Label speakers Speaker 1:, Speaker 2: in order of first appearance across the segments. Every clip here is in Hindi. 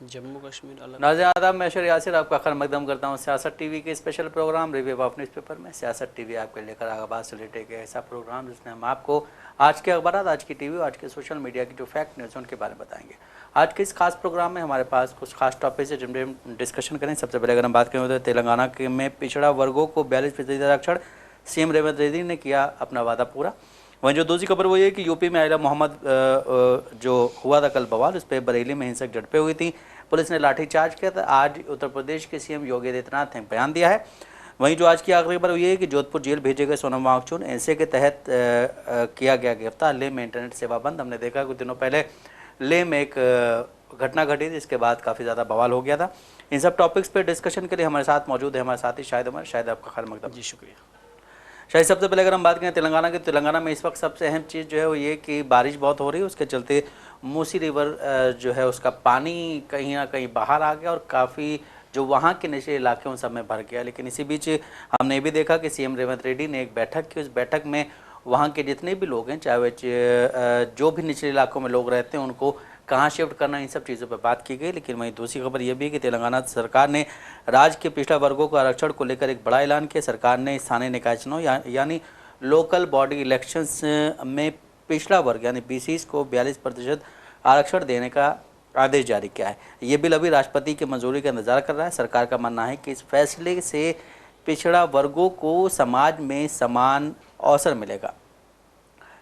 Speaker 1: जम्मू कश्मीर अलग।
Speaker 2: नाज़रीन आदाब, मैं शर यासिर आपका खैर मकदम करता हूँ सियासत टीवी के special program review of newspaper में। सियासत टीवी आपके लेकर आगाज से लेटे एक ऐसा प्रोग्राम जिसमें हम आपको आज के अखबार, आज की टीवी, आज के सोशल मीडिया की जो फैक्ट न्यूज़ उनके बारे में बताएंगे। आज के इस खास प्रोग्राम में हमारे पास कुछ खास टॉपिक है जिनमें हम डिस्कशन करें। सबसे पहले अगर हम बात करें तो तेलंगाना में पिछड़ा वर्गों को 42% आरक्षण, सीएम रेवंत रेड्डी ने किया अपना वादा पूरा। वहीं जो दूसरी खबर वो ये कि यूपी में आयला मोहम्मद जो हुआ था कल बवाल, उस पर बरेली में हिंसक झड़पें हुई थी, पुलिस ने लाठीचार्ज किया था। आज उत्तर प्रदेश के सीएम योगी आदित्यनाथ ने बयान दिया है। वहीं जो आज की आखिरी खबर ये है कि जोधपुर जेल भेजे गए सोनम वांगचुक एनसीए के तहत किया गया गिरफ्तार। लेह में इंटरनेट सेवा बंद। हमने देखा कुछ दिनों पहले लेह में एक घटना घटी थी, इसके बाद काफ़ी ज़्यादा बवाल हो गया था। इन सब टॉपिक्स पे डिस्कशन के लिए हमारे साथ मौजूद है हमारे साथी शाहिद उमर। शायद आपका खैर मकदम।
Speaker 1: जी शुक्रिया।
Speaker 2: शायद सबसे पहले अगर हम बात करें तेलंगाना की, तेलंगाना में इस वक्त सबसे अहम चीज़ जो है वो ये कि बारिश बहुत हो रही है, उसके चलते मूसी रिवर जो है उसका पानी कहीं ना कहीं बाहर आ गया और काफ़ी जो वहाँ के निचले इलाके उन सब में भर गया। लेकिन इसी बीच हमने ये भी देखा कि सीएम रेवंत रेड्डी ने एक बैठक की। उस बैठक में वहाँ के जितने भी लोग हैं, चाहे वे जो भी निचले इलाकों में लोग रहते हैं, उनको कहाँ शिफ्ट करना, इन सब चीज़ों पर बात की गई। लेकिन वहीं दूसरी खबर यह भी है कि तेलंगाना सरकार ने राज्य के पिछड़ा वर्गों को आरक्षण को लेकर एक बड़ा ऐलान किया। सरकार ने स्थानीय निकाय चुनाव यानी लोकल बॉडी इलेक्शंस में पिछड़ा वर्ग यानी बीसीस को 42% आरक्षण देने का आदेश जारी किया है। ये बिल अभी राष्ट्रपति की मंजूरी का इंतजार कर रहा है। सरकार का मानना है कि इस फैसले से पिछड़ा वर्गों को समाज में समान अवसर मिलेगा।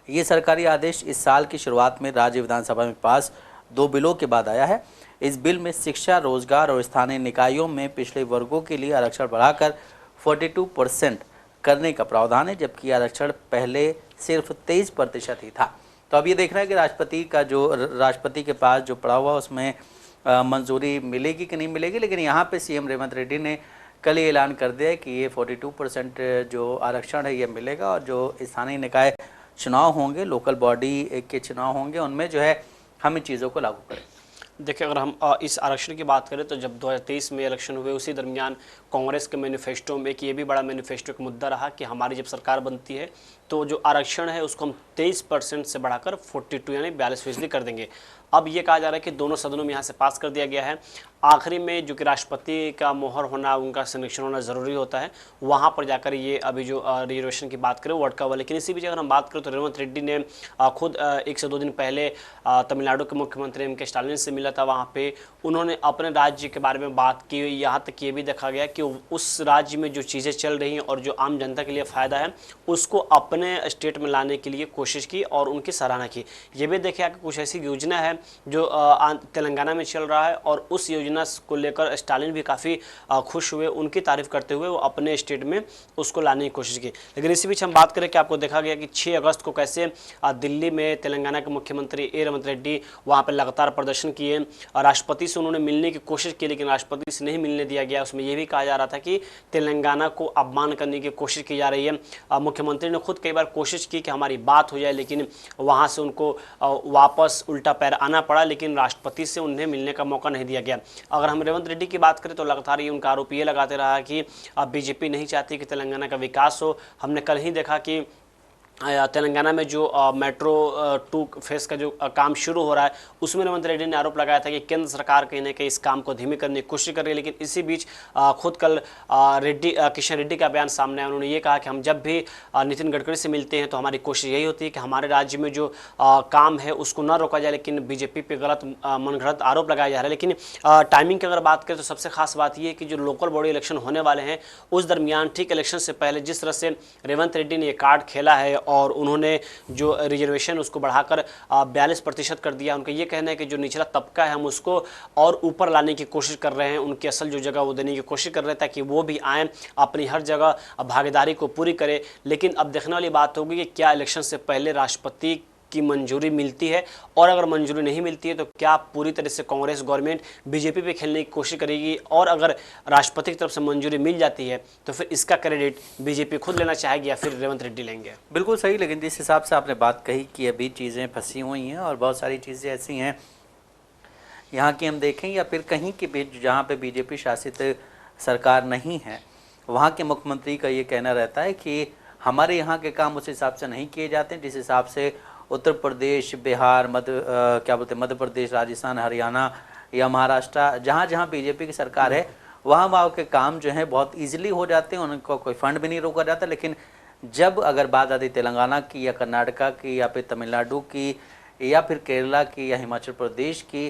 Speaker 2: ये सरकारी आदेश इस साल की शुरुआत में राज्य विधानसभा में पास 2 बिलों के बाद आया है। इस बिल में शिक्षा, रोजगार और स्थानीय निकायों में पिछड़े वर्गों के लिए आरक्षण बढ़ाकर 42% करने का प्रावधान है, जबकि आरक्षण पहले सिर्फ 23% ही था। तो अब ये देखना है कि राष्ट्रपति के पास जो पड़ा हुआ उसमें मंजूरी मिलेगी कि नहीं मिलेगी। लेकिन यहाँ पे सीएम रेवंत रेड्डी ने कल ही ऐलान कर दिया है कि ये 42% जो आरक्षण है ये मिलेगा और जो स्थानीय निकाय चुनाव होंगे, लोकल बॉडी के चुनाव होंगे, उनमें जो है हम इन चीज़ों को लागू करें।
Speaker 1: देखिए, अगर हम इस आरक्षण की बात करें तो जब 2023 में इलेक्शन हुए उसी दरमियान कांग्रेस के मैनिफेस्टो में एक ये भी बड़ा मैनिफेस्टो का मुद्दा रहा कि हमारी जब सरकार बनती है तो जो आरक्षण है उसको हम 23% से बढ़ाकर 42 यानी 42% कर देंगे। अब ये कहा जा रहा है कि दोनों सदनों में यहाँ से पास कर दिया गया है। आखिरी में जो कि राष्ट्रपति का मोहर होना, उनका संरक्षण होना ज़रूरी होता है, वहाँ पर जाकर ये अभी जो रिजर्वेशन की बात करें वो अटका हुआ। लेकिन इसी बीच अगर हम बात करें तो रेवंत रेड्डी ने खुद 1 से 2 दिन पहले तमिलनाडु के मुख्यमंत्री एम के स्टालिन से मिला था। वहाँ पे उन्होंने अपने राज्य के बारे में बात की। यहाँ तक ये भी देखा गया कि उस राज्य में जो चीज़ें चल रही हैं और जो आम जनता के लिए फ़ायदा है उसको अपने स्टेट में लाने के लिए कोशिश की और उनकी सराहना की। ये भी देखा कि कुछ ऐसी योजना है जो तेलंगाना में चल रहा है और उस योजना को लेकर स्टालिन भी काफ़ी खुश हुए, उनकी तारीफ करते हुए वो अपने स्टेट में उसको लाने की कोशिश की। लेकिन इसी बीच हम बात करें कि आपको देखा गया कि 6 अगस्त को कैसे दिल्ली में तेलंगाना के मुख्यमंत्री रेवंत रेड्डी वहाँ पर लगातार प्रदर्शन किए। राष्ट्रपति से उन्होंने मिलने की कोशिश की लेकिन राष्ट्रपति से नहीं मिलने दिया गया। उसमें यह भी कहा जा रहा था कि तेलंगाना को अपमान करने की कोशिश की जा रही है। मुख्यमंत्री ने खुद कई बार कोशिश की कि हमारी बात हो जाए, लेकिन वहाँ से उनको वापस उल्टा पैर आना पड़ा, लेकिन राष्ट्रपति से उन्हें मिलने का मौका नहीं दिया गया। अगर हम रेवंत रेड्डी की बात करें तो लगातार ये उनका आरोप ये लगाते रहा कि बीजेपी नहीं चाहती कि तेलंगाना का विकास हो। हमने कल ही देखा कि तेलंगाना में जो मेट्रो 2 फेज़ का जो काम शुरू हो रहा है उसमें रेवंत रेड्डी ने आरोप लगाया था कि केंद्र सरकार कहीं ना कहीं इस काम को धीमी करने की कोशिश कर रही है। लेकिन इसी बीच खुद कल किशन रेड्डी का बयान सामने आया। उन्होंने ये कहा कि हम जब भी नितिन गडकरी से मिलते हैं तो हमारी कोशिश यही होती है कि हमारे राज्य में जो काम है उसको न रोका जाए, लेकिन बीजेपी पे गलत मनगढ़ंत आरोप लगाया जा रहा है। लेकिन टाइमिंग की अगर बात करें तो सबसे खास बात यह है कि जो लोकल बॉडी इलेक्शन होने वाले हैं उस दरमियान ठीक इलेक्शन से पहले जिस तरह से रेवंत रेड्डी ने ये कार्ड खेला है और उन्होंने जो रिजर्वेशन उसको बढ़ाकर 42% कर दिया। उनका ये कहना है कि जो निचला तबका है हम उसको और ऊपर लाने की कोशिश कर रहे हैं, उनकी असल जो जगह वो देने की कोशिश कर रहे हैं ताकि वो भी आएँ, अपनी हर जगह भागीदारी को पूरी करें। लेकिन अब देखने वाली बात होगी कि क्या इलेक्शन से पहले राष्ट्रपति की मंजूरी मिलती है, और अगर मंजूरी नहीं मिलती है तो क्या पूरी तरह से कांग्रेस गवर्नमेंट बीजेपी पे खेलने की कोशिश करेगी, और अगर राष्ट्रपति की तरफ से मंजूरी मिल जाती है तो फिर इसका क्रेडिट बीजेपी खुद लेना चाहेगी या फिर रेवंत रेड्डी लेंगे।
Speaker 2: बिल्कुल सही। लेकिन जिस हिसाब से आपने बात कही कि अभी चीज़ें फंसी हुई हैं और बहुत सारी चीज़ें ऐसी हैं यहाँ की हम देखें या फिर कहीं के बीच जहाँ पे बीजेपी शासित सरकार नहीं है वहाँ के मुख्यमंत्री का ये कहना रहता है कि हमारे यहाँ के काम उस हिसाब से नहीं किए जाते जिस हिसाब से उत्तर प्रदेश, बिहार, मध्य प्रदेश, राजस्थान, हरियाणा या महाराष्ट्र, जहाँ जहाँ बीजेपी की सरकार है वहाँ वहाँ के काम जो है बहुत ईजिली हो जाते हैं, उनको कोई फंड भी नहीं रोका जाता। लेकिन जब अगर बात आती तेलंगाना की या कर्नाटका की या फिर तमिलनाडु की या फिर केरला की या हिमाचल प्रदेश की,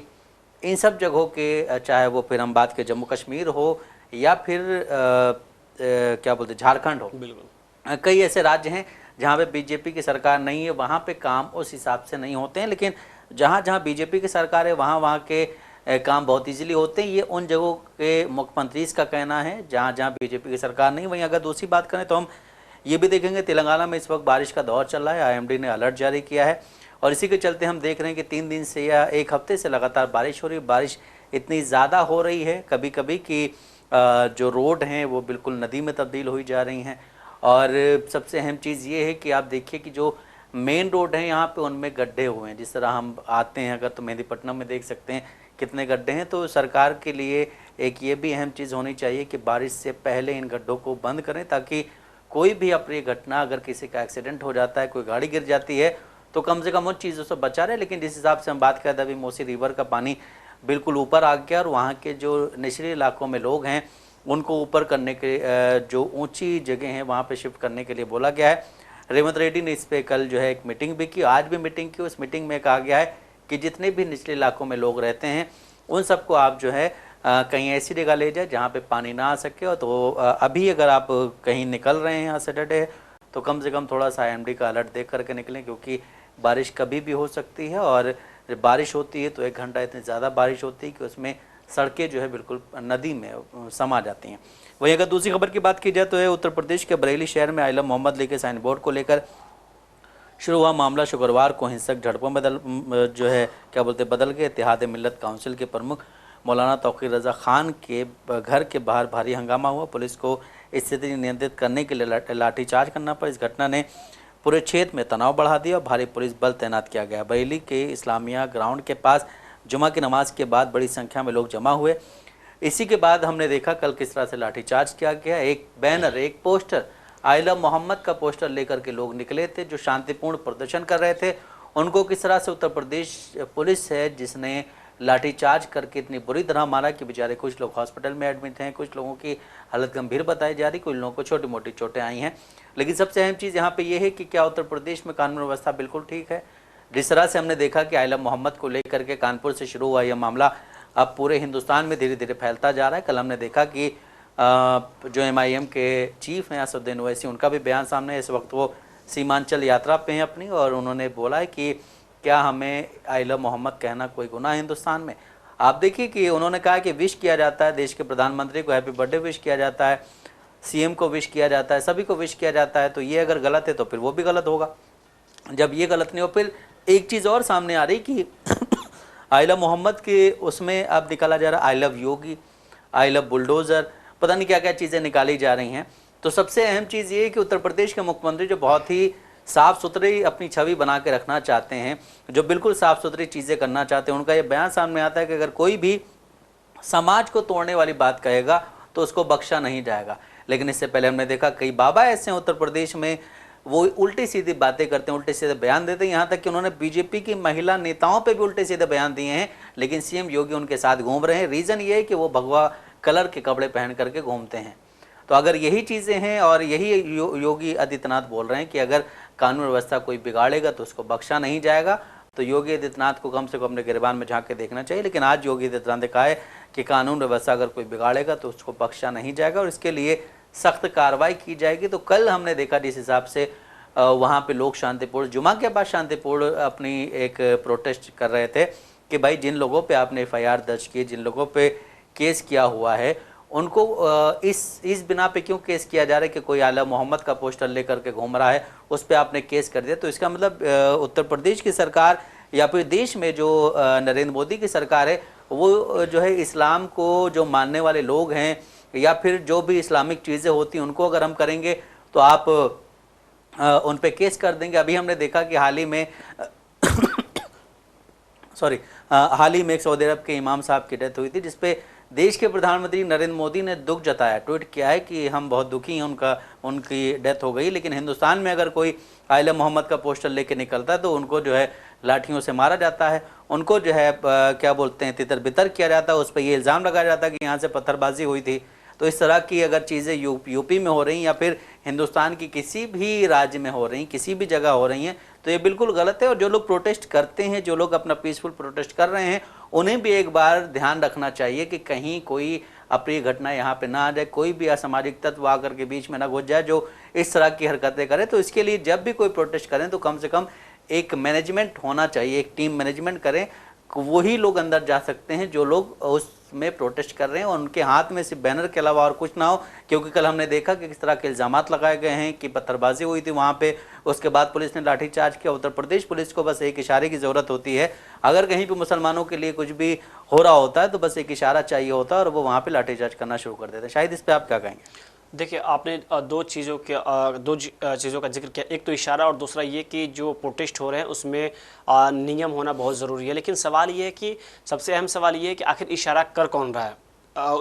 Speaker 2: इन सब जगहों के, चाहे वो फिर हम बात के जम्मू कश्मीर हो या फिर क्या बोलते झारखंड हो,
Speaker 1: बिल्कुल
Speaker 2: कई ऐसे राज्य हैं जहाँ पे बीजेपी की सरकार नहीं है, वहाँ पे काम उस हिसाब से नहीं होते हैं। लेकिन जहाँ जहाँ बीजेपी की सरकार है वहाँ वहाँ के काम बहुत इजीली होते हैं। ये उन जगहों के मुख्यमंत्री का कहना है जहाँ जहाँ बीजेपी की सरकार नहीं। वहीं अगर दूसरी बात करें तो हम ये भी देखेंगे तेलंगाना में इस वक्त बारिश का दौर चल रहा है, आईएमडी ने अलर्ट जारी किया है और इसी के चलते हम देख रहे हैं कि 3 दिन से या 1 हफ्ते से लगातार बारिश हो रही है। बारिश इतनी ज़्यादा हो रही है कभी कभी कि जो रोड हैं वो बिल्कुल नदी में तब्दील हुई जा रही हैं। और सबसे अहम चीज़ ये है कि आप देखिए कि जो मेन रोड हैं यहाँ पे उनमें गड्ढे हुए हैं। जिस तरह हम आते हैं अगर तो मेहंदीपट्टनम में देख सकते हैं कितने गड्ढे हैं। तो सरकार के लिए एक ये भी अहम चीज़ होनी चाहिए कि बारिश से पहले इन गड्ढों को बंद करें, ताकि कोई भी अप्रिय घटना, अगर किसी का एक्सीडेंट हो जाता है, कोई गाड़ी गिर जाती है, तो कम से कम उन चीज़ों से बचा रहे। लेकिन जिस हिसाब से हम बात करते हैं अभी मोसी रिवर का पानी बिल्कुल ऊपर आ गया और वहाँ के जो निचले इलाकों में लोग हैं उनको ऊपर करने के, जो ऊंची जगह हैं वहाँ पे शिफ्ट करने के लिए बोला गया है। रेवंत रेड्डी ने इस पर कल जो है एक मीटिंग भी की, आज भी मीटिंग की। उस मीटिंग में कहा गया है कि जितने भी निचले इलाकों में लोग रहते हैं उन सबको आप जो है कहीं ऐसी जगह ले जाए जहाँ पे पानी ना आ सके। और तो अभी अगर आप कहीं निकल रहे हैं यहाँ सैटरडे तो कम से कम थोड़ा सा आईएमडी का अलर्ट देख करके निकलें, क्योंकि बारिश कभी भी हो सकती है। और जब बारिश होती है तो 1 घंटा इतनी ज़्यादा बारिश होती है कि उसमें सड़कें जो है बिल्कुल नदी में समा जाती हैं। वहीं अगर दूसरी खबर की बात की जाए तो है उत्तर प्रदेश के बरेली शहर में आइलम मोहम्मद ली के साइन बोर्ड को लेकर शुरू हुआ मामला शुक्रवार को हिंसक झड़पों में बदल गए। इत्तेहाद मिल्लत काउंसिल के प्रमुख मौलाना तौकीर रज़ा खान के घर के बाहर भारी हंगामा हुआ। पुलिस को स्थिति नियंत्रित करने के लिए लाठीचार्ज करना पड़ा। इस घटना ने पूरे क्षेत्र में तनाव बढ़ा दिया और भारी पुलिस बल तैनात किया गया। बरेली के इस्लामिया ग्राउंड के पास जुमा की नमाज के बाद बड़ी संख्या में लोग जमा हुए। इसी के बाद हमने देखा कल किस तरह से लाठीचार्ज किया गया। एक बैनर, एक पोस्टर, आइलम मोहम्मद का पोस्टर लेकर के लोग निकले थे जो शांतिपूर्ण प्रदर्शन कर रहे थे। उनको किस तरह से उत्तर प्रदेश पुलिस है जिसने लाठीचार्ज करके इतनी बुरी तरह मारा कि बेचारे कुछ लोग हॉस्पिटल में एडमिट हैं, कुछ लोगों की हालत गंभीर बताई जा रही, कुछ लोगों को छोटी मोटी चोटें आई हैं। लेकिन सबसे अहम चीज़ यहाँ पे ये है कि क्या उत्तर प्रदेश में कानून व्यवस्था बिल्कुल ठीक है। जिस तरह से हमने देखा कि आइलम मोहम्मद को लेकर के कानपुर से शुरू हुआ यह मामला अब पूरे हिंदुस्तान में धीरे धीरे फैलता जा रहा है। कल हमने देखा कि जो MIM के चीफ हैं असदुद्दीन ओवैसी, उनका भी बयान सामने है। इस वक्त वो सीमांचल यात्रा पे हैं अपनी, और उन्होंने बोला है कि क्या हमें आइलम मोहम्मद कहना कोई गुनाह है हिंदुस्तान में। आप देखिए कि उन्होंने कहा कि विश किया जाता है, देश के प्रधानमंत्री को हैप्पी बर्थडे विश किया जाता है, CM को विश किया जाता है, सभी को विश किया जाता है। तो ये अगर गलत है तो फिर वो भी गलत होगा। जब ये गलत नहीं हो, फिर एक चीज़ और सामने आ रही कि आइलम मोहम्मद के उसमें अब निकाला जा रहा है आई love Yogi, I love bulldozer, पता नहीं क्या क्या चीज़ें निकाली जा रही हैं। तो सबसे अहम चीज़ ये है कि उत्तर प्रदेश के मुख्यमंत्री जो बहुत ही साफ़ सुथरी अपनी छवि बना के रखना चाहते हैं, जो बिल्कुल साफ़ सुथरी चीज़ें करना चाहते हैं, उनका ये बयान सामने आता है कि अगर कोई भी समाज को तोड़ने वाली बात कहेगा तो उसको बख्शा नहीं जाएगा। लेकिन इससे पहले हमने देखा कई बाबा ऐसे हैं उत्तर प्रदेश में, वो उल्टी सीधी बातें करते हैं, उल्टे सीधे बयान देते हैं। यहाँ तक कि उन्होंने बीजेपी की महिला नेताओं पे भी उल्टे सीधे बयान दिए हैं, लेकिन CM योगी उनके साथ घूम रहे हैं। रीज़न ये है कि वो भगवा कलर के कपड़े पहन करके घूमते हैं। तो अगर यही चीज़ें हैं और यही योगी आदित्यनाथ बोल रहे हैं कि अगर कानून व्यवस्था कोई बिगाड़ेगा तो उसको बख्शा नहीं जाएगा, तो योगी आदित्यनाथ को कम से कम अपने गिरबान में झांक के देखना चाहिए। लेकिन आज योगी आदित्यनाथ ने कहा है कि कानून व्यवस्था अगर कोई बिगाड़ेगा तो उसको बख्शा नहीं जाएगा और इसके लिए सख्त कार्रवाई की जाएगी। तो कल हमने देखा जिस हिसाब से वहाँ पे लोग शांतिपूर्ण, जुमा के बाद शांतिपूर्ण अपनी एक प्रोटेस्ट कर रहे थे कि भाई जिन लोगों पे आपने FIR दर्ज की, जिन लोगों पे केस किया हुआ है, उनको इस बिना पे क्यों केस किया जा रहा है कि कोई आइलम मोहम्मद का पोस्टर लेकर के घूम रहा है, उस पर आपने केस कर दिया। तो इसका मतलब उत्तर प्रदेश की सरकार या फिर देश में जो नरेंद्र मोदी की सरकार है वो जो है इस्लाम को जो मानने वाले लोग हैं या फिर जो भी इस्लामिक चीज़ें होती हैं उनको अगर हम करेंगे तो आप उन पे केस कर देंगे। अभी हमने देखा कि हाल ही में एक सऊदी अरब के इमाम साहब की डेथ हुई थी, जिसपे देश के प्रधानमंत्री नरेंद्र मोदी ने दुख जताया, ट्वीट किया है कि हम बहुत दुखी हैं उनकी डेथ हो गई। लेकिन हिंदुस्तान में अगर कोई आइलम मोहम्मद का पोस्टर लेके निकलता है तो उनको जो है लाठियों से मारा जाता है, उनको जो है क्या बोलते हैं तितर बितर किया जाता है, उस पर ये इल्ज़ाम लगाया जाता है कि यहाँ से पत्थरबाजी हुई थी। तो इस तरह की अगर चीज़ें यूपी में हो रही या फिर हिंदुस्तान की किसी भी राज्य में हो रही, किसी भी जगह हो रही हैं, तो ये बिल्कुल गलत है। और जो लोग प्रोटेस्ट करते हैं, जो लोग अपना पीसफुल प्रोटेस्ट कर रहे हैं, उन्हें भी एक बार ध्यान रखना चाहिए कि कहीं कोई अप्रिय घटना यहाँ पे ना आ जाए, कोई भी असामाजिक तत्व आकर के बीच में ना घुस जाए जो इस तरह की हरकतें करे। तो इसके लिए जब भी कोई प्रोटेस्ट करें तो कम से कम एक मैनेजमेंट होना चाहिए, एक टीम मैनेजमेंट करें। वही लोग अंदर जा सकते हैं जो लोग उसमें प्रोटेस्ट कर रहे हैं, और उनके हाथ में सिर्फ बैनर के अलावा और कुछ ना हो। क्योंकि कल हमने देखा कि किस तरह के इल्ज़ामात लगाए गए हैं कि पत्थरबाजी हुई थी वहाँ पे, उसके बाद पुलिस ने लाठीचार्ज किया। उत्तर प्रदेश पुलिस को बस एक इशारे की ज़रूरत होती है, अगर कहीं पे मुसलमानों के लिए कुछ भी हो रहा होता है तो बस एक इशारा चाहिए होता है और वो वहाँ पे लाठीचार्ज करना शुरू कर देते हैं। शायद इस पर आप क्या कहेंगे?
Speaker 1: देखिए, आपने दो चीज़ों का जिक्र किया। एक तो इशारा और दूसरा ये कि जो प्रोटेस्ट हो रहे हैं उसमें नियम होना बहुत ज़रूरी है। लेकिन सवाल ये है कि सबसे अहम सवाल ये है कि आखिर इशारा कर कौन रहा है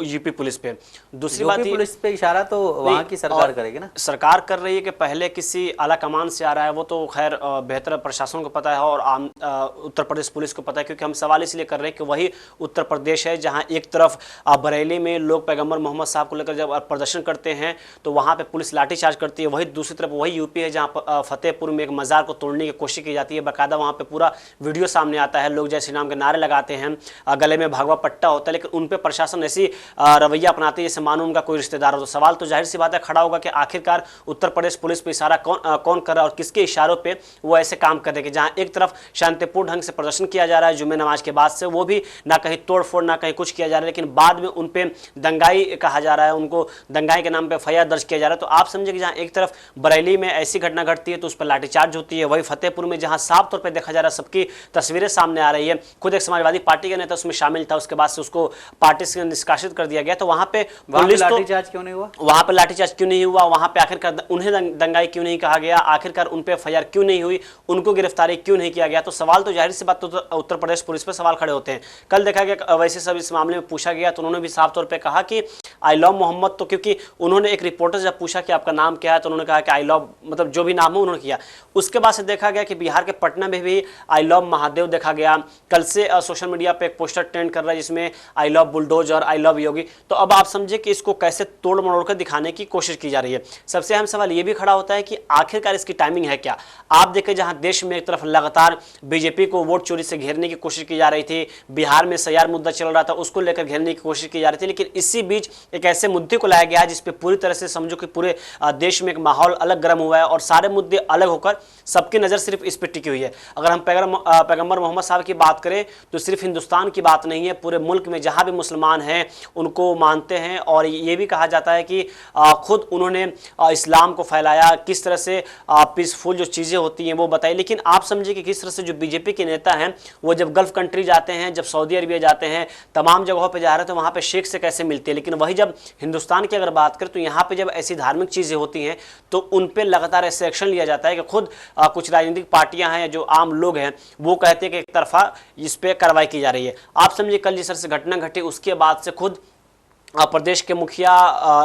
Speaker 1: यूपी पुलिस पे। दूसरी बात,
Speaker 2: पुलिस पे इशारा तो वहाँ की सरकार करेगी ना।
Speaker 1: सरकार कर रही है कि पहले किसी आला कमान से आ रहा है, वो तो खैर बेहतर प्रशासन को पता है और आम उत्तर प्रदेश पुलिस को पता है। क्योंकि हम सवाल इसलिए कर रहे हैं कि वही उत्तर प्रदेश है जहां एक तरफ बरेली में लोग पैगंबर मोहम्मद साहब को लेकर जब प्रदर्शन करते हैं तो वहां पे पुलिस लाठीचार्ज करती है। वही दूसरी तरफ वही यूपी है जहाँ फतेहपुर में एक मज़ार को तोड़ने की कोशिश की जाती है। बाकायदा वहाँ पर पूरा वीडियो सामने आता है, लोग जय श्री राम के नारे लगाते हैं, गले में भगवा पट्टा होता है, लेकिन उन पर प्रशासन ऐसी रवैया अपनाते हैं जैसे मानो उनका कोई रिश्तेदार हो। तो सवाल तो जाहिर सी बात है खड़ा होगा कि आखिरकार उत्तर प्रदेश पुलिस पे इशारा कौन कर रहा है और किसके इशारों पे वो ऐसे काम कर रहे हैं। जहां एक तरफ शांतिपूर्ण ढंग से प्रदर्शन किया जा रहा है जुम्मे नमाज के बाद से, वो भी ना कहीं तोड़फोड़ ना कहीं कुछ किया जा रहा है, लेकिन बाद में उन पर दंगाई कहा जा रहा है, उनको दंगाई के नाम पर FIR दर्ज किया जा रहा है। तो आप समझे कि जहाँ एक तरफ बरेली में ऐसी घटना घटती है तो उस पर लाठीचार्ज होती है, वही फतेहपुर में जहाँ साफ तौर पर देखा जा रहा है, सबकी तस्वीरें सामने आ रही है, खुद एक समाजवादी पार्टी का नेता उसमें शामिल था, उसके बाद से उसको पार्टी से निष्कासित कर दिया गया। तो वहां पे पुलिस
Speaker 2: लाठीचार्ज क्यों नहीं हुआ?
Speaker 1: वहां पे लाठीचार्ज क्यों नहीं हुआ? वहां पे आखिरकार उन्हें दंगाई क्यों नहीं कहा गया? आखिरकार उन पे FIR क्यों नहीं हुई? उनको गिरफ्तारी क्यों नहीं किया गया? तो सवाल तो जाहिर सी बात तो उत्तर प्रदेश पुलिस पे सवाल खड़े होते हैं। कल देखा गया वैसे सब इस मामले में पूछा गया तो उन्होंने भी साफ तौर पर कहा कि आई लव मोहम्मद। तो क्योंकि उन्होंने एक रिपोर्टर जब पूछा कि आपका नाम क्या है तो उन्होंने कहा कि आई लव, मतलब जो भी नाम हो उन्होंने किया। उसके बाद से देखा गया कि बिहार के पटना में भी आई लव महादेव देखा गया। कल से सोशल मीडिया पे एक पोस्टर ट्रेंड कर रहा है जिसमें I love bulldozer, I love Yogi. तो अब आप समझे कि इसको कैसे तोड़ मरोड़ कर दिखाने की कोशिश की जा रही है। सबसे अहम सवाल ये भी खड़ा होता है कि आखिरकार इसकी टाइमिंग है क्या? आप देखें जहां देश में एक तरफ लगातार बीजेपी को वोट चोरी से घेरने की कोशिश की जा रही थी, बिहार में SIR मुद्दा चल रहा था, उसको लेकर घेरने की कोशिश की जा रही थी, लेकिन इसी बीच एक ऐसे मुद्दे को लाया गया जिसपे पूरी तरह से समझो कि पूरे देश में एक माहौल अलग गर्म हुआ है और सारे मुद्दे अलग होकर सबकी नजर सिर्फ इस पर टिकी हुई है। अगर हम पैगंबर मोहम्मद साहब की बात करें तो सिर्फ हिंदुस्तान की बात नहीं है, पूरे मुल्क में जहां भी मुसलमान हैं उनको मानते हैं। और ये भी कहा जाता है कि खुद उन्होंने इस्लाम को फैलाया, किस तरह से पीसफुल जो चीज़ें होती हैं वो बताई। लेकिन आप समझिए कि किस तरह से जो बीजेपी के नेता हैं वो जब गल्फ कंट्री जाते हैं, जब सऊदी अरबिया जाते हैं, तमाम जगहों पे जा रहे हैं तो वहाँ पे शेख से कैसे मिलते हैं। लेकिन वही जब हिंदुस्तान की अगर बात करें तो यहाँ पे जब ऐसी धार्मिक चीज़ें होती हैं तो उन पर लगातार ऐसे एक्शन लिया जाता है कि खुद कुछ राजनीतिक पार्टियाँ हैं, जो आम लोग हैं, वो कहते हैं कि एक तरफा इस पर कार्रवाई की जा रही है। आप समझिए कल जिस तरह से घटना घटी उसके बाद से खुद प्रदेश के मुखिया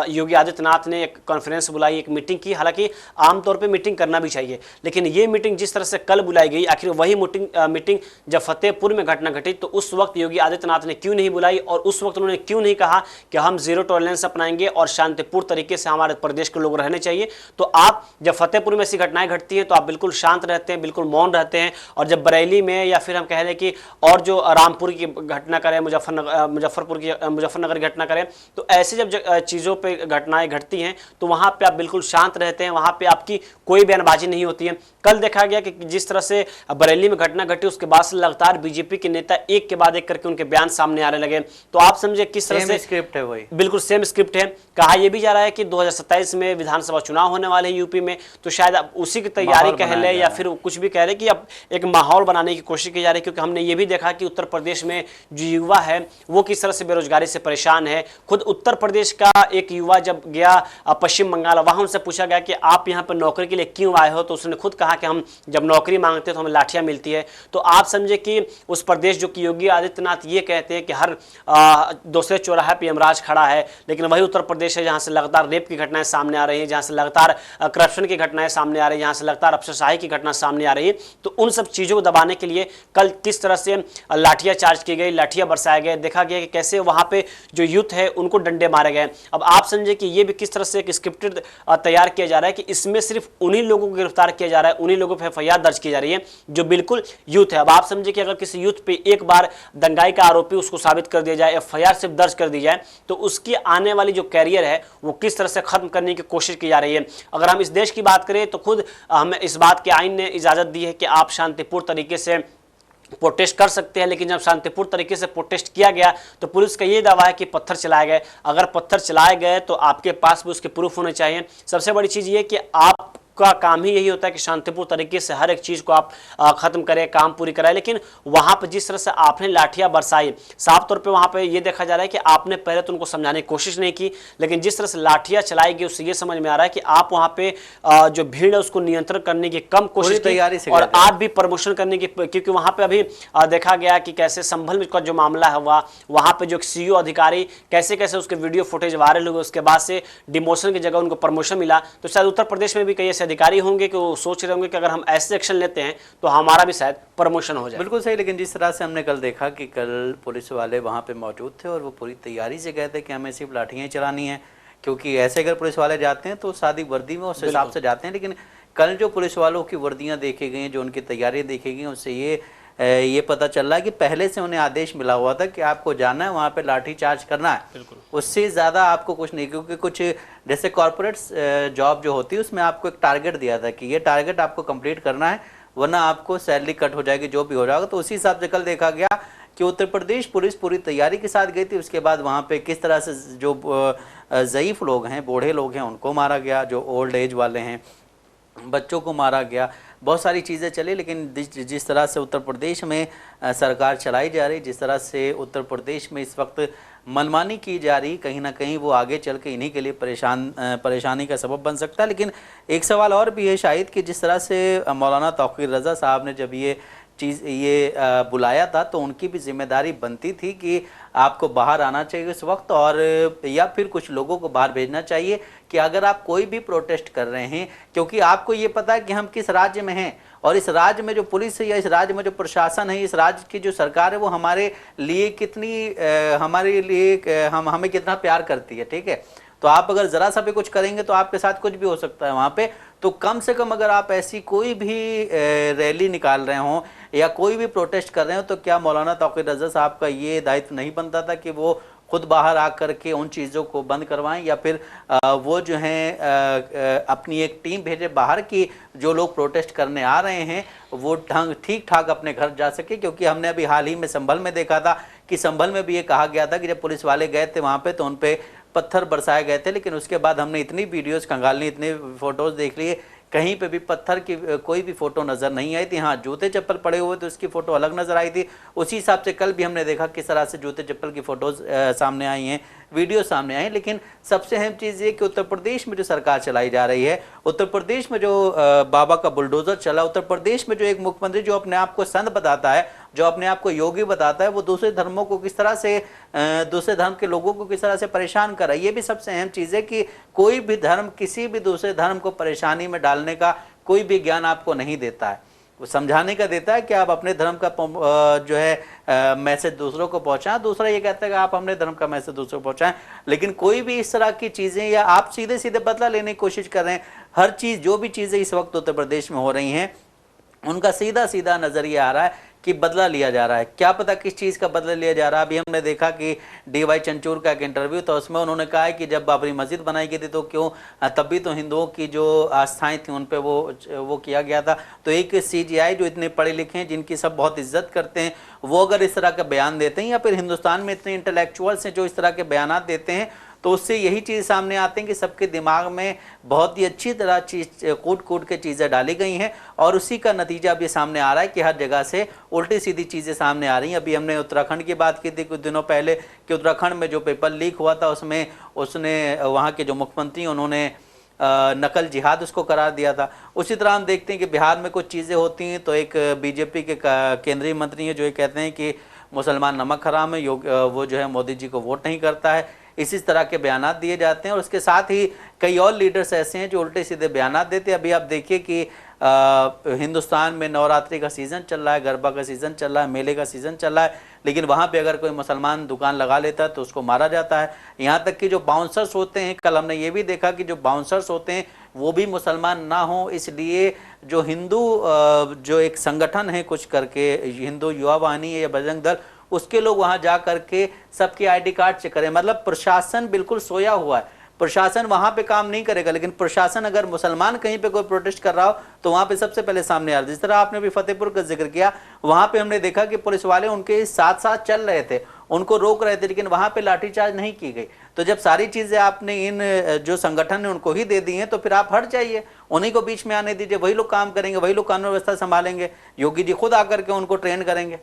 Speaker 1: योगी आदित्यनाथ ने एक कॉन्फ्रेंस बुलाई, एक मीटिंग की। हालांकि आमतौर पे मीटिंग करना भी चाहिए, लेकिन ये मीटिंग जिस तरह से कल बुलाई गई, आखिर वही मीटिंग जब फतेहपुर में घटना घटी तो उस वक्त योगी आदित्यनाथ ने क्यों नहीं बुलाई और उस वक्त उन्होंने क्यों नहीं कहा कि हम जीरो टॉलरेंस अपनाएंगे और शांतिपूर्ण तरीके से हमारे प्रदेश के लोग रहने चाहिए। तो आप जब फतेहपुर में ऐसी घटनाएं घटती हैं तो आप बिल्कुल शांत रहते हैं, बिल्कुल मौन रहते हैं, और जब बरेली में या फिर हम कह लें कि और जो रामपुर की घटना करें, मुजफ्फरनगर की घटना करें, तो ऐसे जब चीज़ों पे घटनाएं घटती हैं तो वहाँ पे आप बिल्कुल शांत रहते हैं, वहाँ पे आपकी कोई बयानबाजी नहीं होती है। कल देखा गया कि जिस तरह से बरेली में घटना घटी उसके बाद से लगातार बीजेपी के नेता एक के बाद एक करके उनके बयान सामने आने लगे। तो आप समझे किस तरह से
Speaker 2: स्क्रिप्ट है, वही बिल्कुल
Speaker 1: सेम स्क्रिप्ट है। कहा यह भी जा रहा है कि 2027 में विधानसभा चुनाव होने वाले हैं यूपी में, तो शायद अब उसी की तैयारी कह ले या फिर कुछ भी कह ले कि अब एक माहौल बनाने की कोशिश की जा रही है। क्योंकि हमने ये भी देखा कि उत्तर प्रदेश में जो युवा है वो किस तरह से बेरोजगारी से परेशान है, खुद उत्तर प्रदेश का एक युवा जब गया पश्चिम बंगाल, वहां उनसे पूछा गया कि आप यहाँ पर नौकरी के लिए क्यों आए हो, तो उसने खुद कहा कि हम जब नौकरी मांगते हैं तो हमें लाठियां मिलती है। तो आप समझे कि उस प्रदेश जो कि योगी आदित्यनाथ ये कहते हैं कि हर दूसरे चौराहे पे यमराज खड़ा है, लेकिन वही उत्तर प्रदेश है जहां से लगातार रेप की घटनाएं सामने आ रही हैं, जहां से लगातार करप्शन की घटनाएं सामने आ रही है, जहां से लगातार अफसरशाही की घटना सामने आ रही है। तो उन सब चीजों को दबाने के लिए कल किस तरह से लाठियां चार्ज की गई, लाठियां बरसाए गए, देखा गया कि कैसे वहां पे जो यूथ है उनको डंडे मारे गए। अब आप समझे कि ये भी किस तरह से एक स्क्रिप्टेड तैयार किया जा रहा है कि इसमें सिर्फ उन्हीं लोगों को गिरफ्तार किया जा रहा है, उन्हीं लोगों पर एफआईआर दर्ज की जा रही है जो बिल्कुल यूथ है। अब आप समझे कि अगर किसी यूथ पे एक बार दंगाई का आरोपी उसको साबित कर दिया जाए, एफआईआर सिर्फ दर्ज कर दी जाए, तो उसकी आने वाली जो कैरियर है वो किस तरह से खत्म करने की कोशिश की जा रही है। अगर हम इस देश की बात करें तो खुद हमें इस बात के आईन ने इजाजत दी है कि आप शांतिपूर्ण तरीके से प्रोटेस्ट कर सकते हैं, लेकिन जब शांतिपूर्ण तरीके से प्रोटेस्ट किया गया तो पुलिस का ये दावा है कि पत्थर चलाए गए। अगर पत्थर चलाए गए तो आपके पास भी उसके प्रूफ होने चाहिए। सबसे बड़ी चीज ये कि आप का काम ही यही होता है कि शांतिपूर्ण तरीके से हर एक चीज को आप खत्म करें, काम पूरी कराएं, लेकिन वहां पर जिस तरह से आपने लाठियां बरसाई, साफ तौर पे वहां पे ये देखा जा रहा है कि आपने पहले तो उनको समझाने की कोशिश नहीं की, लेकिन जिस तरह से लाठियां चलाई गई उससे ये समझ में आ रहा है कि आप वहां पे जो भीड़ है उसको नियंत्रण करने की कम कोशिश की और आप भी प्रमोशन करने की, क्योंकि वहां पे अभी देखा गया कि कैसे संभल का जो मामला है वहां पे जो सीईओ अधिकारी कैसे कैसे उसके वीडियो फुटेज वायरल हुए, उसके बाद से डिमोशन की जगह उनको प्रमोशन मिला। तो शायद उत्तर प्रदेश में भी कई अधिकारी होंगे कि वो सोच रहे होंगे कि अगर हम ऐसे एक्शन लेते हैं तो हमारा भी शायद प्रमोशन हो जाए।
Speaker 2: बिल्कुल सही, लेकिन जिस तरह से हमने कल देखा कि कल पुलिस वाले वहां पे मौजूद थे और वो पूरी तैयारी से गए थे कि हमें सिर्फ लाठियां ही चलानी है, क्योंकि ऐसे अगर पुलिस वाले जाते हैं तो सादी वर्दी में उस हिसाब से जाते हैं। लेकिन कल जो पुलिस वालों की वर्दियां देखी गई, जो उनकी तैयारी देखी गई, उससे ये पता चल रहा है कि पहले से उन्हें आदेश मिला हुआ था कि आपको जाना है वहाँ पे लाठी चार्ज करना है, उससे ज़्यादा आपको कुछ नहीं। क्योंकि कुछ जैसे कॉर्पोरेट जॉब जो होती है उसमें आपको एक टारगेट दिया था कि ये टारगेट आपको कंप्लीट करना है वरना आपको सैलरी कट हो जाएगी, जो भी हो जाएगा। तो उसी हिसाब से कल देखा गया कि उत्तर प्रदेश पुलिस पूरी तैयारी के साथ गई थी। उसके बाद वहाँ पे किस तरह से जो ज़ईफ लोग हैं, बूढ़े लोग हैं, उनको मारा गया, जो ओल्ड एज वाले हैं बच्चों को मारा गया, बहुत सारी चीज़ें चली। लेकिन जिस तरह से उत्तर प्रदेश में सरकार चलाई जा रही, जिस तरह से उत्तर प्रदेश में इस वक्त मनमानी की जा रही, कहीं ना कहीं वो आगे चल के इन्हीं के लिए परेशानी का सबब बन सकता है। लेकिन एक सवाल और भी है शायद कि जिस तरह से मौलाना तौक़ीर रज़ा साहब ने जब ये बुलाया था तो उनकी भी जिम्मेदारी बनती थी कि आपको बाहर आना चाहिए उस वक्त, और या फिर कुछ लोगों को बाहर भेजना चाहिए कि अगर आप कोई भी प्रोटेस्ट कर रहे हैं, क्योंकि आपको ये पता है कि हम किस राज्य में हैं और इस राज्य में जो पुलिस है या इस राज्य में जो प्रशासन है, इस राज्य की जो सरकार है वो हमारे लिए हमें कितना प्यार करती है, ठीक है। तो आप अगर ज़रा सा भी कुछ करेंगे तो आपके साथ कुछ भी हो सकता है वहाँ पे। तो कम से कम अगर आप ऐसी कोई भी रैली निकाल रहे हों या कोई भी प्रोटेस्ट कर रहे हो तो क्या मौलाना तौक़ीर रज़ा साहब का ये दायित्व नहीं बनता था कि वो खुद बाहर आकर के उन चीज़ों को बंद करवाएं, या फिर वो जो हैं अपनी एक टीम भेजे बाहर की जो लोग प्रोटेस्ट करने आ रहे हैं वो ठीक ठाक अपने घर जा सके। क्योंकि हमने अभी हाल ही में संभल में देखा था कि संभल में भी ये कहा गया था कि जब पुलिस वाले गए थे वहाँ पे तो उन पे पत्थर बरसाए गए थे, लेकिन उसके बाद हमने इतनी वीडियोस खंगालनी, इतने फोटोज़ देख लिए, कहीं पे भी पत्थर की कोई भी फोटो नज़र नहीं आई थी। हाँ, जूते चप्पल पड़े हुए तो उसकी फ़ोटो अलग नज़र आई थी। उसी हिसाब से कल भी हमने देखा किस तरह से जूते चप्पल की फ़ोटोज़ सामने आई हैं, वीडियो सामने आई। लेकिन सबसे अहम चीज़ ये कि उत्तर प्रदेश में जो सरकार चलाई जा रही है, उत्तर प्रदेश में जो बाबा का बुलडोज़र चला, उत्तर प्रदेश में जो एक मुख्यमंत्री जो अपने आप को संत बताता है, जो अपने आप को योगी बताता है, वो दूसरे धर्मों को किस तरह से, दूसरे धर्म के लोगों को किस तरह से परेशान कर रहा है। ये भी सबसे अहम चीज़ है कि कोई भी धर्म किसी भी दूसरे धर्म को परेशानी में डालने का कोई भी ज्ञान आपको नहीं देता है, वो समझाने का देता है कि आप अपने धर्म का जो है मैसेज दूसरों को पहुंचाएं। दूसरा ये कहता है कि आप अपने धर्म का मैसेज दूसरों को पहुंचाएं। लेकिन कोई भी इस तरह की चीज़ें, या आप सीधे सीधे बदला लेने की कोशिश कर रहे हैं, हर चीज़ जो भी चीज़ें इस वक्त उत्तर प्रदेश में हो रही हैं उनका सीधा सीधा नज़रिया आ रहा है कि बदला लिया जा रहा है। क्या पता किस चीज़ का बदला लिया जा रहा है। अभी हमने देखा कि DY चंचूर का एक इंटरव्यू था, उसमें उन्होंने कहा है कि जब बाबरी मस्जिद बनाई गई थी तो क्यों, तब भी तो हिंदुओं की जो आस्थाएं थी उन पे वो किया गया था। तो एक CGI जो इतने पढ़े लिखे हैं, जिनकी सब बहुत इज्जत करते हैं, वो अगर इस तरह का बयान देते हैं, या फिर हिंदुस्तान में इतने इंटेलेक्चुअल्स हैं जो इस तरह के बयान देते हैं, तो उससे यही चीज़ सामने आते हैं कि सबके दिमाग में बहुत ही अच्छी तरह चीज़ कूट कूट के चीज़ें डाली गई हैं और उसी का नतीजा अब ये सामने आ रहा है कि हर जगह से उल्टी सीधी चीज़ें सामने आ रही हैं। अभी हमने उत्तराखंड की बात की थी कुछ दिनों पहले कि उत्तराखंड में जो पेपर लीक हुआ था उसमें उसने वहाँ के जो मुख्यमंत्री उन्होंने नकल जिहाद उसको करार दिया था। उसी तरह हम देखते हैं कि बिहार में कुछ चीज़ें होती हैं तो एक बीजेपी के केंद्रीय मंत्री हैं जो ये कहते हैं कि मुसलमान नमक हराम है, वो जो है मोदी जी को वोट नहीं करता है। इसी तरह के बयानात दिए जाते हैं और उसके साथ ही कई और लीडर्स ऐसे हैं जो उल्टे सीधे बयानात देते हैं। अभी आप देखिए कि हिंदुस्तान में नवरात्रि का सीज़न चल रहा है, गरबा का सीज़न चल रहा है, मेले का सीज़न चल रहा है, लेकिन वहाँ पे अगर कोई मुसलमान दुकान लगा लेता है तो उसको मारा जाता है। यहाँ तक कि जो बाउंसर्स होते हैं, कल हमने ये भी देखा कि जो बाउंसर्स होते हैं वो भी मुसलमान ना हो, इसलिए जो हिंदू जो एक संगठन है कुछ करके हिंदू युवा वाहिनी है या बजरंग दल, उसके लोग वहाँ जा करके सबके आईडी कार्ड चेक करें। मतलब प्रशासन बिल्कुल सोया हुआ है, प्रशासन वहाँ पे काम नहीं करेगा, लेकिन प्रशासन अगर मुसलमान कहीं पे कोई प्रोटेस्ट कर रहा हो तो वहाँ पे सबसे पहले सामने आ रहा है। जिस तरह आपने भी फतेहपुर का जिक्र किया, वहाँ पे हमने देखा कि पुलिस वाले उनके साथ साथ चल रहे थे, उनको रोक रहे थे, लेकिन वहाँ पे लाठीचार्ज नहीं की गई। तो जब सारी चीज़ें आपने इन जो संगठन ने उनको ही दे दी हैं तो फिर आप हट जाइए, उन्हीं को बीच में आने दीजिए, वही लोग काम करेंगे, वही लोग कानून व्यवस्था संभालेंगे, योगी जी खुद आकर के उनको ट्रेन करेंगे।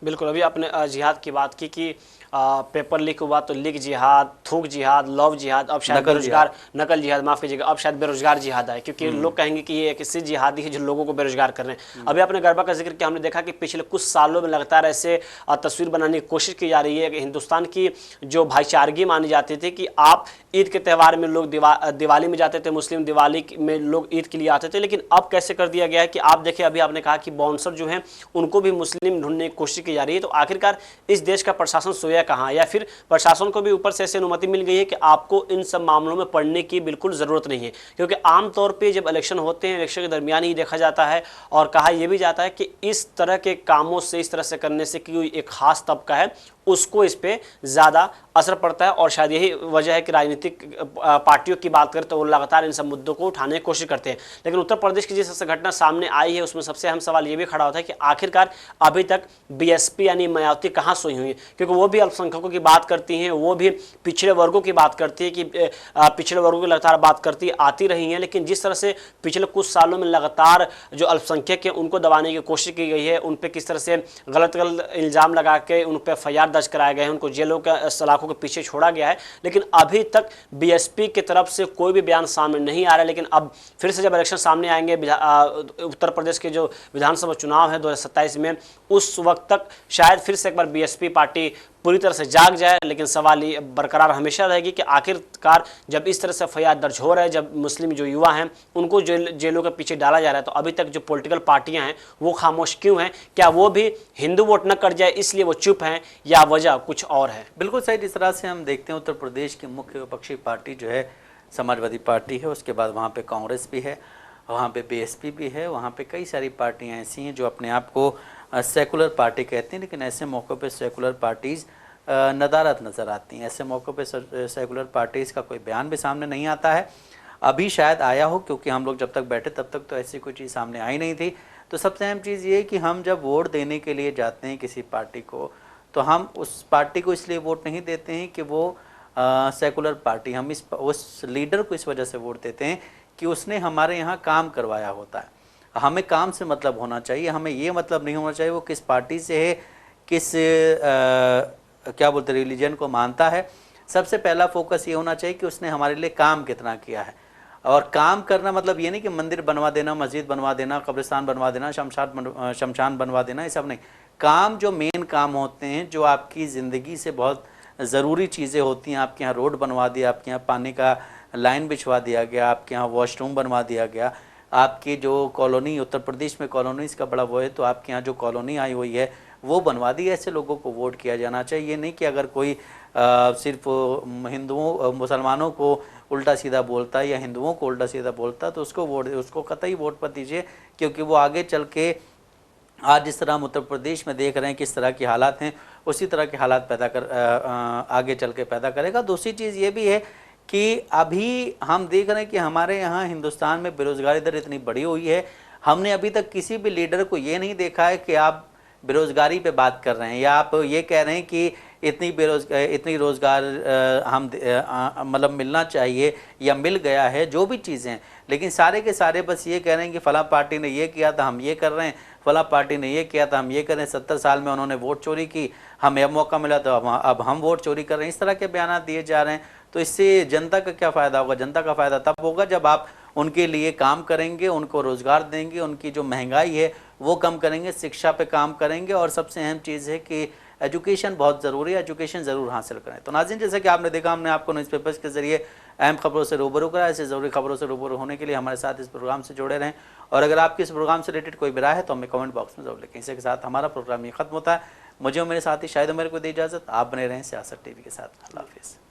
Speaker 1: बिल्कुल, अभी आपने जिहाद की बात की कि पेपर लीक हुआ तो लीक जिहाद, थूक जिहाद, लव जिहाद, अब शायद बेरोजगार, नकल जिहाद, माफ कीजिएगा, अब शायद बेरोजगार जिहाद आए, क्योंकि लोग कहेंगे कि ये एक ऐसी जिहादी है जो लोगों को बेरोजगार कर रहे हैं। अभी आपने गरबा का जिक्र किया, हमने देखा कि पिछले कुछ सालों में लगातार ऐसे तस्वीर बनाने की कोशिश की जा रही है कि हिंदुस्तान की जो भाईचारगी मानी जाती थी कि आप ईद के त्यौहार में लोग दिवाली में जाते थे, मुस्लिम दिवाली में लोग ईद के लिए आते थे, लेकिन अब कैसे कर दिया गया है कि आप देखिए, अभी आपने कहा कि बाउंसर जो हैं उनको भी मुस्लिम ढूंढने की कोशिश की जा रही है। तो आखिरकार इस देश का प्रशासन सोया कहाँ, या फिर प्रशासन को भी ऊपर से ऐसी अनुमति मिल गई है कि आपको इन सब मामलों में पढ़ने की बिल्कुल ज़रूरत नहीं है? क्योंकि आमतौर पे जब इलेक्शन होते हैं, इलेक्शन के दरमियान ही देखा जाता है और कहा यह भी जाता है कि इस तरह के कामों से, इस तरह से करने से कोई एक खास तबका है उसको इस पे ज़्यादा असर पड़ता है। और शायद यही वजह है कि राजनीतिक पार्टियों की बात करें तो वो लगातार इन सब मुद्दों को उठाने की कोशिश करते हैं। लेकिन उत्तर प्रदेश की जिस घटना सामने आई है उसमें सबसे अहम सवाल ये भी खड़ा होता है कि आखिरकार अभी तक बीएसपी यानी मायावती कहाँ सोई हुई है, क्योंकि वो भी अल्पसंख्यकों की बात करती हैं, वो भी पिछड़े वर्गों की बात करती है कि पिछड़े वर्गों की लगातार बात करती आती रही हैं। लेकिन जिस तरह से पिछले कुछ सालों में लगातार जो अल्पसंख्यक हैं उनको दबाने की कोशिश की गई है, उन पर किस तरह से गलत गलत इल्ज़ाम लगा के उन पर FIR दर्ज कराए गए हैं, उनको जेलों के सलाखों के पीछे छोड़ा गया है, लेकिन अभी तक बीएसपी की तरफ से कोई भी बयान सामने नहीं आ रहा है। लेकिन अब फिर से जब इलेक्शन सामने आएंगे, उत्तर प्रदेश के जो विधानसभा चुनाव है 2027 में, उस वक्त तक शायद फिर से एक बार बीएसपी पार्टी पूरी तरह से जाग जाए। लेकिन सवाल ये बरकरार हमेशा रहेगी कि आखिरकार जब इस तरह से FIR दर्ज हो रहा है, जब मुस्लिम जो युवा हैं उनको जेलों के पीछे डाला जा रहा है, तो अभी तक जो पॉलिटिकल पार्टियां हैं वो खामोश क्यों हैं? क्या वो भी हिंदू वोट न कर जाए इसलिए वो चुप हैं, या वजह कुछ और है?
Speaker 2: बिल्कुल सही। जिस तरह से हम देखते हैं उत्तर प्रदेश की मुख्य विपक्षी पार्टी जो है समाजवादी पार्टी है, उसके बाद वहाँ पे कांग्रेस भी है, वहाँ पे बीएसपी भी है, वहाँ पे कई सारी पार्टियाँ ऐसी हैं जो अपने आप को सेकुलर पार्टी कहती हैं, लेकिन ऐसे मौक़ों पे सेकुलर पार्टीज़ नदारत नज़र आती हैं। ऐसे मौक़ों पे सेकुलर पार्टीज़ का कोई बयान भी सामने नहीं आता है। अभी शायद आया हो, क्योंकि हम लोग जब तक बैठे तब तक तो ऐसी कोई चीज़ सामने आई नहीं थी। तो सबसे अहम चीज़ ये है कि हम जब वोट देने के लिए जाते हैं किसी पार्टी को, तो हम उस पार्टी को इसलिए वोट नहीं देते हैं कि वो सेकुलर पार्टी, हम उस लीडर को इस वजह से वोट देते हैं कि उसने हमारे यहाँ काम करवाया होता है। हमें काम से मतलब होना चाहिए, हमें ये मतलब नहीं होना चाहिए वो किस पार्टी से है, किस क्या बोलते रिलीजन को मानता है। सबसे पहला फोकस ये होना चाहिए कि उसने हमारे लिए काम कितना किया है। और काम करना मतलब ये नहीं कि मंदिर बनवा देना, मस्जिद बनवा देना, कब्रिस्तान बनवा देना, शमशान बनवा देना, ये सब नहीं। काम जो मेन काम होते हैं, जो आपकी ज़िंदगी से बहुत ज़रूरी चीज़ें होती हैं, आपके यहाँ रोड बनवा दिया, आपके यहाँ पानी का लाइन बिछवा दिया गया, आपके यहाँ वॉशरूम बनवा दिया गया, आपकी जो कॉलोनी, उत्तर प्रदेश में कॉलोनीज़ का बड़ा वो है, तो आपके यहाँ जो कॉलोनी आई हुई है वो बनवा दी। ऐसे लोगों को वोट किया जाना चाहिए। ये नहीं कि अगर कोई सिर्फ हिंदुओं मुसलमानों को उल्टा सीधा बोलता है या हिंदुओं को उल्टा सीधा बोलता है तो उसको कतई वोट मत दीजिए, क्योंकि वो आगे चल के आज जिस तरह हम उत्तर प्रदेश में देख रहे हैं किस तरह के हालात हैं, उसी तरह के हालात आगे चल के पैदा करेगा। दूसरी चीज़ ये भी है कि अभी हम देख रहे हैं कि हमारे यहाँ हिंदुस्तान में बेरोज़गारी दर इतनी बढ़ी हुई है, हमने अभी तक किसी भी लीडर को ये नहीं देखा है कि आप बेरोज़गारी पे बात कर रहे हैं या आप ये कह रहे हैं कि इतनी रोज़गार मतलब मिलना चाहिए या मिल गया है, जो भी चीज़ें हैं, लेकिन सारे के सारे बस ये कह रहे हैं कि फला पार्टी ने ये किया था हम ये कर रहे हैं, फला पार्टी ने ये किया था हम ये कर रहे हैं, 70 साल में उन्होंने वोट चोरी की, हमें अब मौका मिला तो अब हम वोट चोरी कर रहे हैं। इस तरह के बयान दिए जा रहे हैं। तो इससे जनता का क्या फ़ायदा होगा? जनता का फ़ायदा तब होगा जब आप उनके लिए काम करेंगे, उनको रोज़गार देंगे, उनकी जो महंगाई है वो कम करेंगे, शिक्षा पे काम करेंगे, और सबसे अहम चीज़ है कि एजुकेशन बहुत ज़रूरी है, एजुकेशन ज़रूर हासिल करें। तो नाज़रीन, जैसा कि आपने देखा, हमने आपको न्यूज़पेपर्स के ज़रिए अहम खबरों से रूबरू करा। ऐसे ज़रूरी खबरों से रूबरू होने के लिए हमारे साथ इस प्रोग्राम से जुड़े रहें, और अगर आपके इस प्रोग्राम से रिलेटेड कोई भी राय है तो हमें कमेंट बॉक्स में ज़रूर लिखें। इसी के साथ हमारा प्रोग्राम ये खत्म होता है। मुझे और मेरे साथी शायद मेरे को दी इजाज़त। आप बने रहें सियासत टीवी के साथ। अल्लाह हाफिज़।